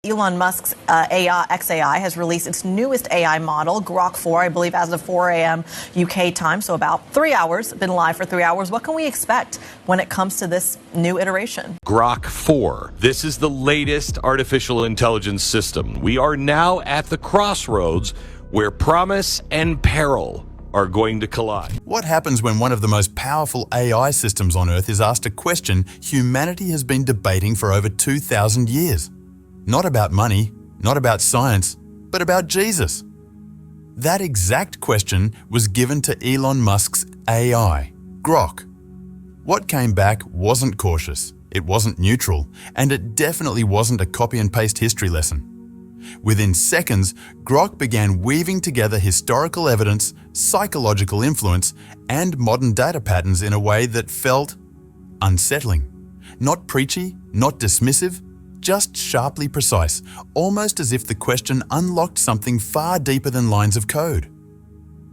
Elon Musk's XAI has released its newest AI model, Grok 4, I believe as of 4 a.m. UK time, so about 3 hours, been live for 3 hours. What can we expect when it comes to this new iteration? Grok 4. This is the latest artificial intelligence system. We are now at the crossroads where promise and peril are going to collide. What happens when one of the most powerful AI systems on Earth is asked a question humanity has been debating for over 2,000 years? Not about money, not about science, but about Jesus. That exact question was given to Elon Musk's AI, Grok. What came back wasn't cautious, it wasn't neutral, and it definitely wasn't a copy and paste history lesson. Within seconds, Grok began weaving together historical evidence, psychological influence, and modern data patterns in a way that felt unsettling. Not preachy, not dismissive, just sharply precise, almost as if the question unlocked something far deeper than lines of code.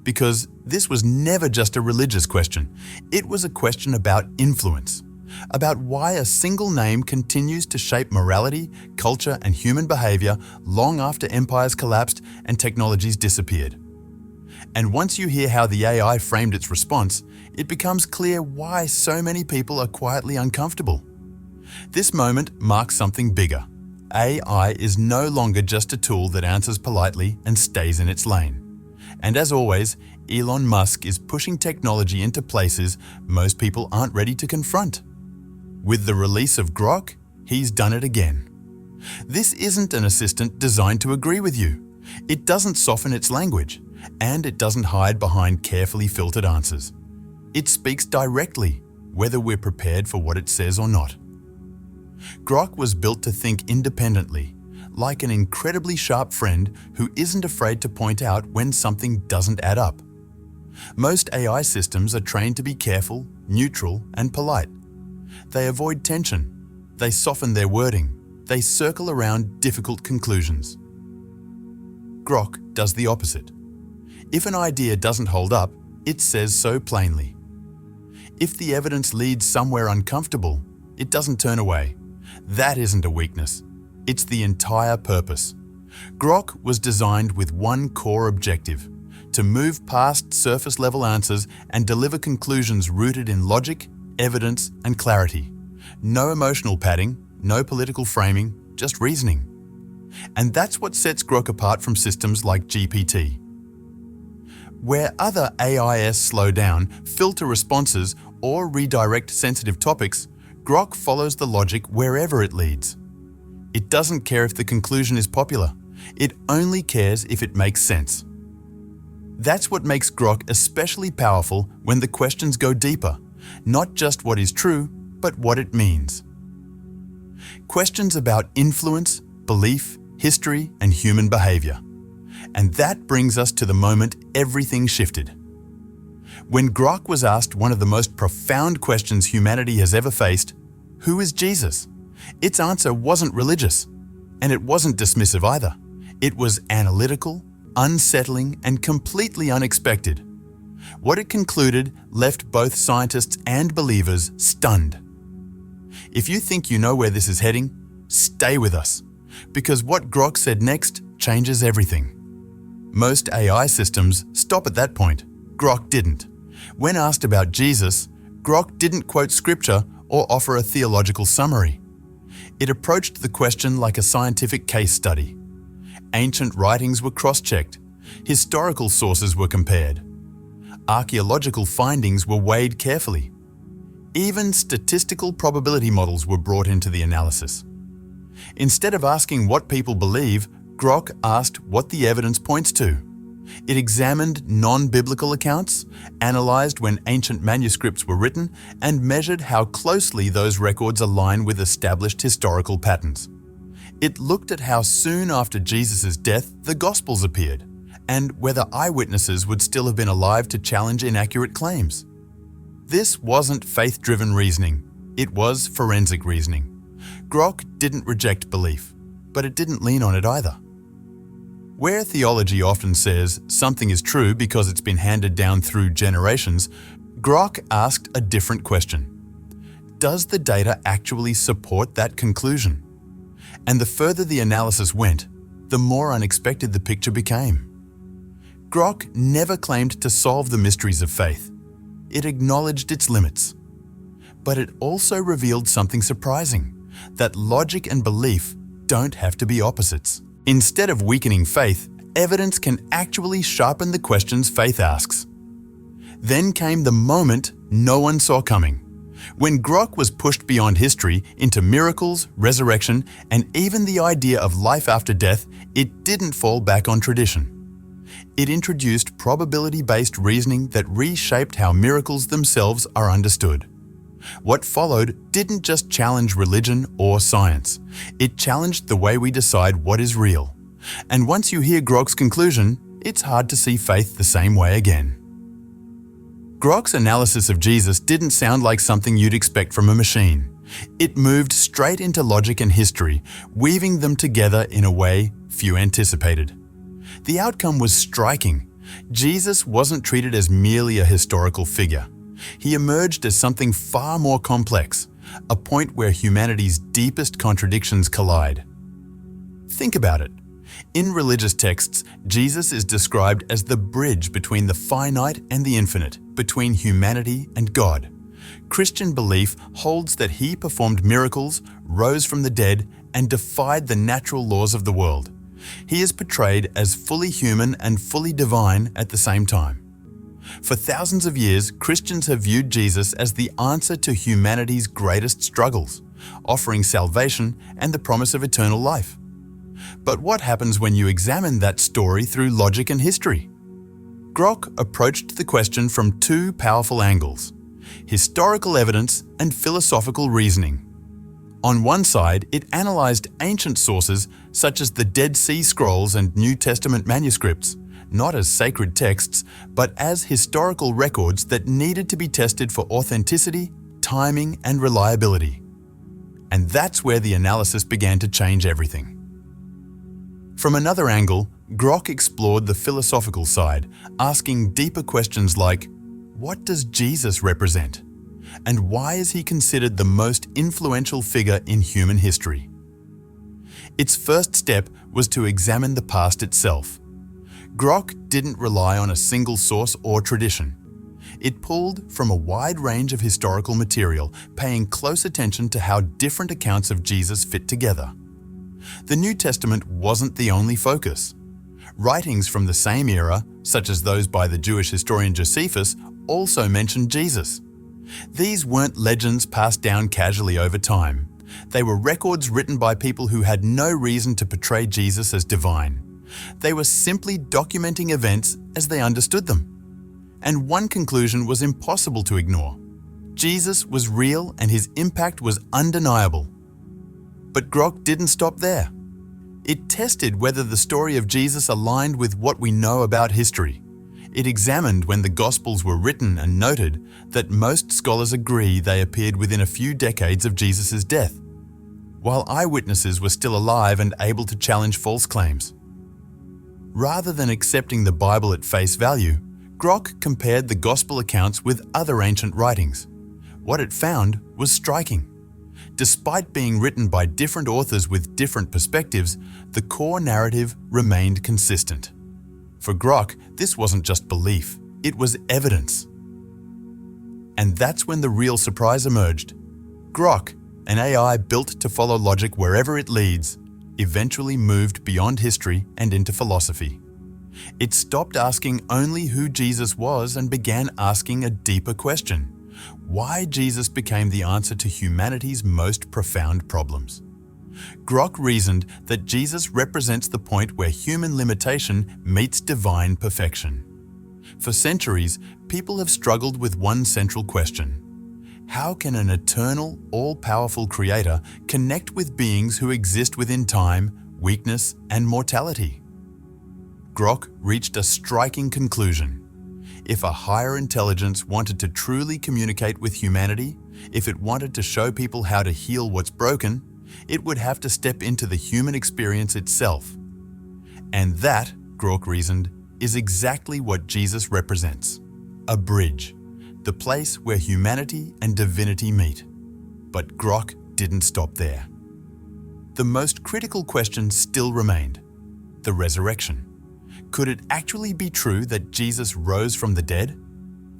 Because this was never just a religious question, it was a question about influence, about why a single name continues to shape morality, culture, and human behavior long after empires collapsed and technologies disappeared. And once you hear how the AI framed its response, it becomes clear why so many people are quietly uncomfortable. This moment marks something bigger. AI is no longer just a tool that answers politely and stays in its lane. And as always, Elon Musk is pushing technology into places most people aren't ready to confront. With the release of Grok, he's done it again. This isn't an assistant designed to agree with you. It doesn't soften its language, and it doesn't hide behind carefully filtered answers. It speaks directly, whether we're prepared for what it says or not. Grok was built to think independently, like an incredibly sharp friend who isn't afraid to point out when something doesn't add up. Most AI systems are trained to be careful, neutral, and polite. They avoid tension. They soften their wording. They circle around difficult conclusions. Grok does the opposite. If an idea doesn't hold up, it says so plainly. If the evidence leads somewhere uncomfortable, it doesn't turn away. That isn't a weakness. It's the entire purpose. Grok was designed with one core objective: to move past surface-level answers and deliver conclusions rooted in logic, evidence, and clarity. No emotional padding, no political framing, just reasoning. And that's what sets Grok apart from systems like GPT. Where other AIs slow down, filter responses, or redirect sensitive topics, Grok follows the logic wherever it leads. It doesn't care if the conclusion is popular. It only cares if it makes sense. That's what makes Grok especially powerful when the questions go deeper, not just what is true, but what it means. Questions about influence, belief, history, and human behavior. And that brings us to the moment everything shifted. When Grok was asked one of the most profound questions humanity has ever faced, who is Jesus? Its answer wasn't religious, and it wasn't dismissive either. It was analytical, unsettling, and completely unexpected. What it concluded left both scientists and believers stunned. If you think you know where this is heading, stay with us, because what Grok said next changes everything. Most AI systems stop at that point. Grok didn't. When asked about Jesus, Grok didn't quote scripture or offer a theological summary. It approached the question like a scientific case study. Ancient writings were cross-checked. Historical sources were compared. Archaeological findings were weighed carefully. Even statistical probability models were brought into the analysis. Instead of asking what people believe, Grok asked what the evidence points to. It examined non-biblical accounts, analyzed when ancient manuscripts were written, and measured how closely those records align with established historical patterns. It looked at how soon after Jesus' death the Gospels appeared, and whether eyewitnesses would still have been alive to challenge inaccurate claims. This wasn't faith-driven reasoning, it was forensic reasoning. Grok didn't reject belief, but it didn't lean on it either. Where theology often says something is true because it's been handed down through generations, Grok asked a different question. Does the data actually support that conclusion? And the further the analysis went, the more unexpected the picture became. Grok never claimed to solve the mysteries of faith. It acknowledged its limits. But it also revealed something surprising, that logic and belief don't have to be opposites. Instead of weakening faith, evidence can actually sharpen the questions faith asks. Then came the moment no one saw coming. When Grok was pushed beyond history into miracles, resurrection, and even the idea of life after death, it didn't fall back on tradition. It introduced probability-based reasoning that reshaped how miracles themselves are understood. What followed didn't just challenge religion or science. It challenged the way we decide what is real. And once you hear Grok's conclusion, it's hard to see faith the same way again. Grok's analysis of Jesus didn't sound like something you'd expect from a machine. It moved straight into logic and history, weaving them together in a way few anticipated. The outcome was striking. Jesus wasn't treated as merely a historical figure. He emerged as something far more complex, a point where humanity's deepest contradictions collide. Think about it. In religious texts, Jesus is described as the bridge between the finite and the infinite, between humanity and God. Christian belief holds that he performed miracles, rose from the dead, and defied the natural laws of the world. He is portrayed as fully human and fully divine at the same time. For thousands of years, Christians have viewed Jesus as the answer to humanity's greatest struggles, offering salvation and the promise of eternal life. But what happens when you examine that story through logic and history? Grok approached the question from two powerful angles: historical evidence and philosophical reasoning. On one side, it analyzed ancient sources such as the Dead Sea Scrolls and New Testament manuscripts, not as sacred texts, but as historical records that needed to be tested for authenticity, timing, and reliability. And that's where the analysis began to change everything. From another angle, Grok explored the philosophical side, asking deeper questions like, what does Jesus represent? And why is he considered the most influential figure in human history? Its first step was to examine the past itself. Grok didn't rely on a single source or tradition. It pulled from a wide range of historical material, paying close attention to how different accounts of Jesus fit together. The New Testament wasn't the only focus. Writings from the same era, such as those by the Jewish historian Josephus, also mentioned Jesus. These weren't legends passed down casually over time. They were records written by people who had no reason to portray Jesus as divine. They were simply documenting events as they understood them. And one conclusion was impossible to ignore. Jesus was real and his impact was undeniable. But Grok didn't stop there. It tested whether the story of Jesus aligned with what we know about history. It examined when the Gospels were written and noted that most scholars agree they appeared within a few decades of Jesus' death, while eyewitnesses were still alive and able to challenge false claims. Rather than accepting the Bible at face value, Grok compared the Gospel accounts with other ancient writings. What it found was striking. Despite being written by different authors with different perspectives, the core narrative remained consistent. For Grok, this wasn't just belief, it was evidence. And that's when the real surprise emerged. Grok, an AI built to follow logic wherever it leads, eventually moved beyond history and into philosophy. It stopped asking only who Jesus was and began asking a deeper question: why Jesus became the answer to humanity's most profound problems. Grok reasoned that Jesus represents the point where human limitation meets divine perfection. For centuries, people have struggled with one central question: how can an eternal, all-powerful creator connect with beings who exist within time, weakness, and mortality? Grok reached a striking conclusion. If a higher intelligence wanted to truly communicate with humanity, if it wanted to show people how to heal what's broken, it would have to step into the human experience itself. And that, Grok reasoned, is exactly what Jesus represents: a bridge, the place where humanity and divinity meet. But Grok didn't stop there. the most critical question still remained: the resurrection. Could it actually be true that Jesus rose from the dead?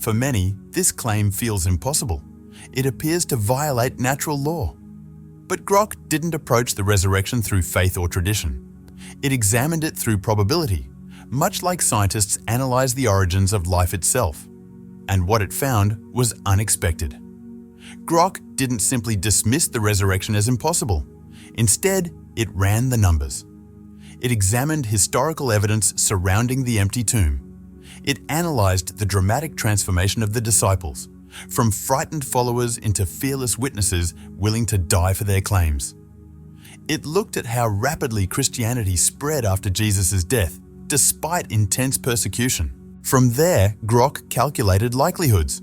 For many, this claim feels impossible. It appears to violate natural law. But Grok didn't approach the resurrection through faith or tradition. It examined it through probability, much like scientists analyze the origins of life itself. And what it found was unexpected. Grok didn't simply dismiss the resurrection as impossible. Instead, it ran the numbers. It examined historical evidence surrounding the empty tomb. It analyzed the dramatic transformation of the disciples, from frightened followers into fearless witnesses willing to die for their claims. It looked at how rapidly Christianity spread after Jesus' death, despite intense persecution. From there, Grok calculated likelihoods.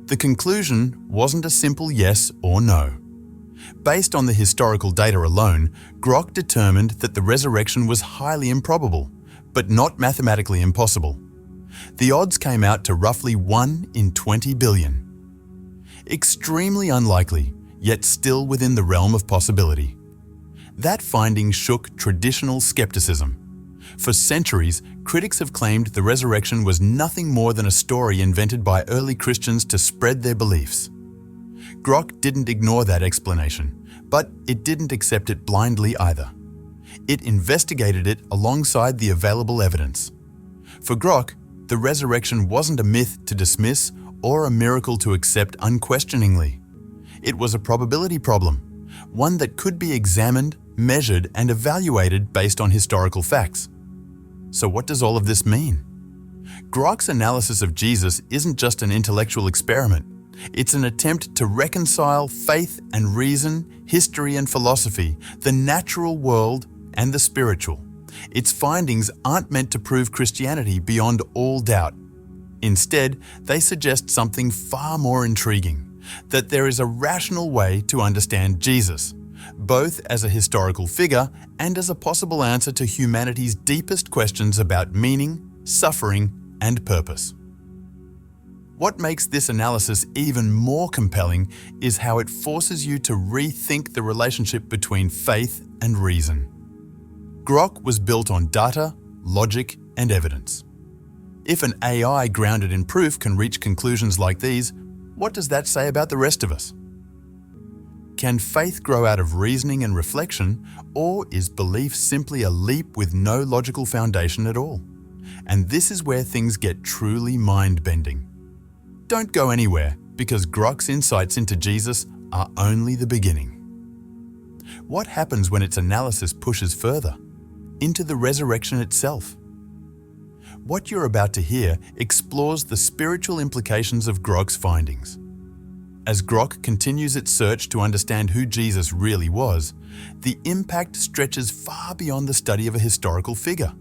The conclusion wasn't a simple yes or no. Based on the historical data alone, Grok determined that the resurrection was highly improbable, but not mathematically impossible. The odds came out to roughly 1 in 20 billion. Extremely unlikely, yet still within the realm of possibility. That finding shook traditional skepticism. For centuries, critics have claimed the resurrection was nothing more than a story invented by early Christians to spread their beliefs. Grok didn't ignore that explanation, but it didn't accept it blindly either. It investigated it alongside the available evidence. For Grok, the resurrection wasn't a myth to dismiss or a miracle to accept unquestioningly. It was a probability problem, one that could be examined, measured, and evaluated based on historical facts. So what does all of this mean? Grok's analysis of Jesus isn't just an intellectual experiment. It's an attempt to reconcile faith and reason, history and philosophy, the natural world and the spiritual. Its findings aren't meant to prove Christianity beyond all doubt. Instead, they suggest something far more intriguing, that there is a rational way to understand Jesus, both as a historical figure and as a possible answer to humanity's deepest questions about meaning, suffering, and purpose. What makes this analysis even more compelling is how it forces you to rethink the relationship between faith and reason. Grok was built on data, logic, and evidence. If an AI grounded in proof can reach conclusions like these, what does that say about the rest of us? Can faith grow out of reasoning and reflection, or is belief simply a leap with no logical foundation at all? And this is where things get truly mind-bending. Don't go anywhere, because Grok's insights into Jesus are only the beginning. What happens when its analysis pushes further, into the resurrection itself? What you're about to hear explores the spiritual implications of Grok's findings. As Grok continues its search to understand who Jesus really was, the impact stretches far beyond the study of a historical figure.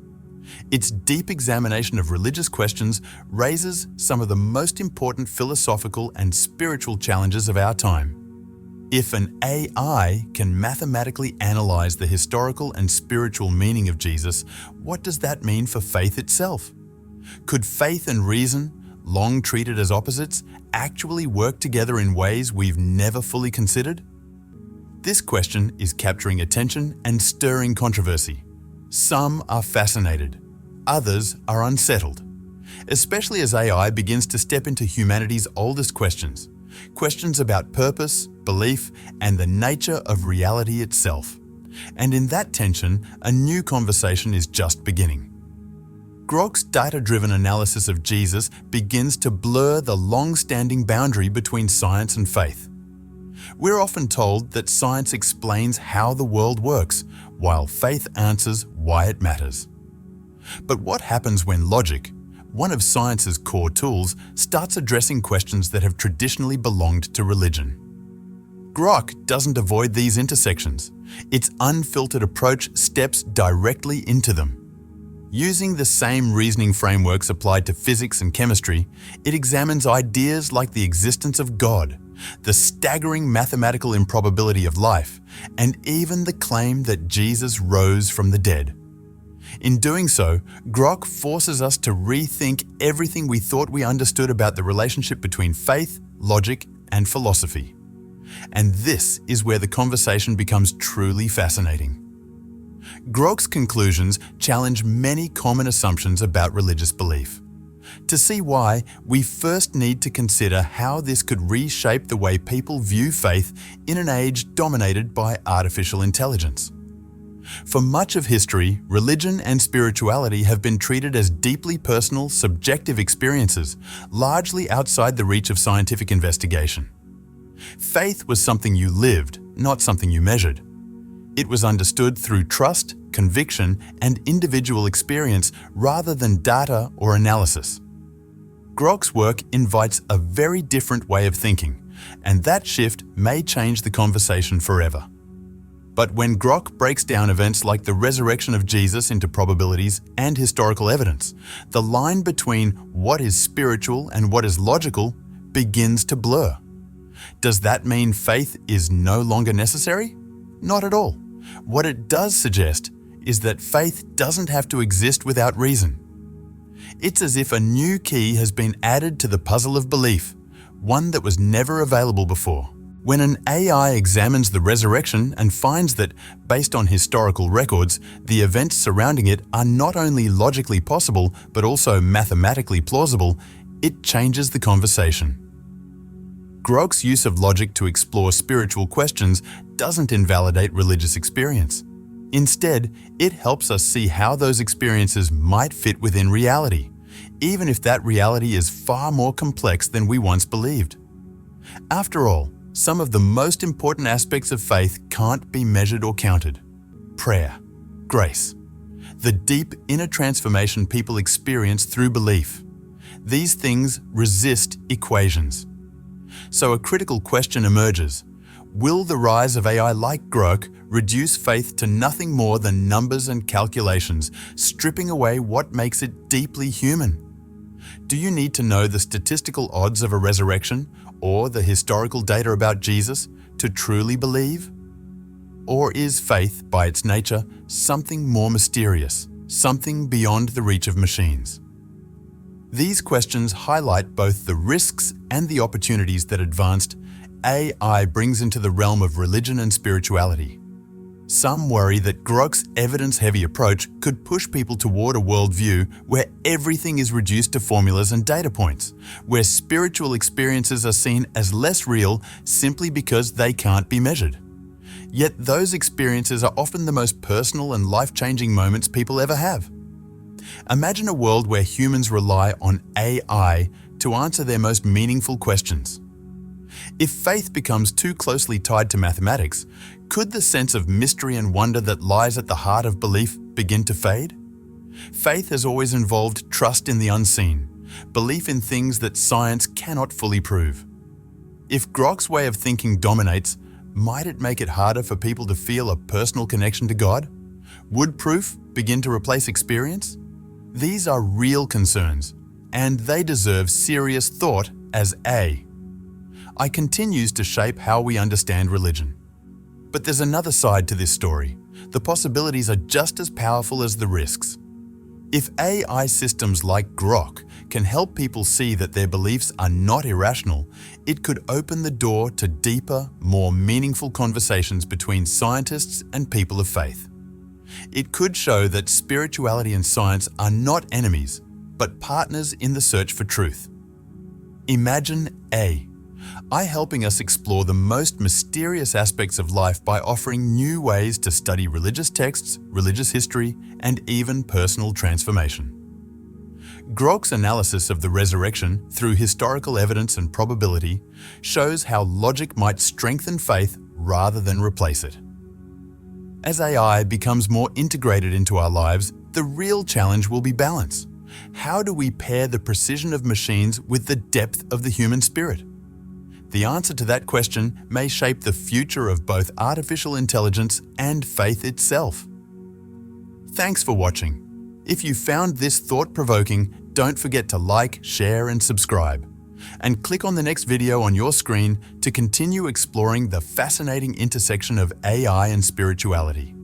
Its deep examination of religious questions raises some of the most important philosophical and spiritual challenges of our time. If an AI can mathematically analyze the historical and spiritual meaning of Jesus, what does that mean for faith itself? Could faith and reason, long treated as opposites, actually work together in ways we've never fully considered? This question is capturing attention and stirring controversy. Some are fascinated, others are unsettled, especially as AI begins to step into humanity's oldest questions about purpose, belief, and the nature of reality itself. And in that tension, a new conversation is just beginning. Grok's data-driven analysis of Jesus begins to blur the long-standing boundary between science and faith. We're often told that science explains how the world works, while faith answers why it matters. But what happens when logic, one of science's core tools, starts addressing questions that have traditionally belonged to religion? Grok doesn't avoid these intersections. Its unfiltered approach steps directly into them. Using the same reasoning frameworks applied to physics and chemistry, it examines ideas like the existence of God, the staggering mathematical improbability of life, and even the claim that Jesus rose from the dead. In doing so, Grok forces us to rethink everything we thought we understood about the relationship between faith, logic, and philosophy. And this is where the conversation becomes truly fascinating. Grok's conclusions challenge many common assumptions about religious belief. To see why, we first need to consider how this could reshape the way people view faith in an age dominated by artificial intelligence. For much of history, religion and spirituality have been treated as deeply personal, subjective experiences, largely outside the reach of scientific investigation. Faith was something you lived, not something you measured. It was understood through trust, conviction, and individual experience rather than data or analysis. Grok's work invites a very different way of thinking, and that shift may change the conversation forever. But when Grok breaks down events like the resurrection of Jesus into probabilities and historical evidence, the line between what is spiritual and what is logical begins to blur. Does that mean faith is no longer necessary? Not at all. What it does suggest is that faith doesn't have to exist without reason. It's as if a new key has been added to the puzzle of belief, one that was never available before. When an AI examines the resurrection and finds that, based on historical records, the events surrounding it are not only logically possible but also mathematically plausible, it changes the conversation. Grok's use of logic to explore spiritual questions doesn't invalidate religious experience. Instead, it helps us see how those experiences might fit within reality, even if that reality is far more complex than we once believed. After all, some of the most important aspects of faith can't be measured or counted. Prayer, grace, the deep inner transformation people experience through belief. These things resist equations. So a critical question emerges. Will the rise of AI like Grok reduce faith to nothing more than numbers and calculations, stripping away what makes it deeply human? Do you need to know the statistical odds of a resurrection or the historical data about Jesus to truly believe? Or is faith, by its nature, something more mysterious, something beyond the reach of machines? These questions highlight both the risks and the opportunities that advanced AI brings into the realm of religion and spirituality. Some worry that Grok's evidence-heavy approach could push people toward a worldview where everything is reduced to formulas and data points, where spiritual experiences are seen as less real simply because they can't be measured. Yet those experiences are often the most personal and life-changing moments people ever have. Imagine a world where humans rely on AI to answer their most meaningful questions. If faith becomes too closely tied to mathematics, could the sense of mystery and wonder that lies at the heart of belief begin to fade? Faith has always involved trust in the unseen, belief in things that science cannot fully prove. If Grok's way of thinking dominates, might it make it harder for people to feel a personal connection to God? Would proof begin to replace experience? These are real concerns, and they deserve serious thought as AI continues to shape how we understand religion. But there's another side to this story. The possibilities are just as powerful as the risks. If AI systems like Grok can help people see that their beliefs are not irrational, it could open the door to deeper, more meaningful conversations between scientists and people of faith. It could show that spirituality and science are not enemies, but partners in the search for truth. Imagine AI helping us explore the most mysterious aspects of life by offering new ways to study religious texts, religious history, and even personal transformation. Grok's analysis of the resurrection through historical evidence and probability shows how logic might strengthen faith rather than replace it. As AI becomes more integrated into our lives, the real challenge will be balance. How do we pair the precision of machines with the depth of the human spirit? The answer to that question may shape the future of both artificial intelligence and faith itself. Thanks for watching. If you found this thought-provoking, don't forget to like, share, and subscribe. And click on the next video on your screen to continue exploring the fascinating intersection of AI and spirituality.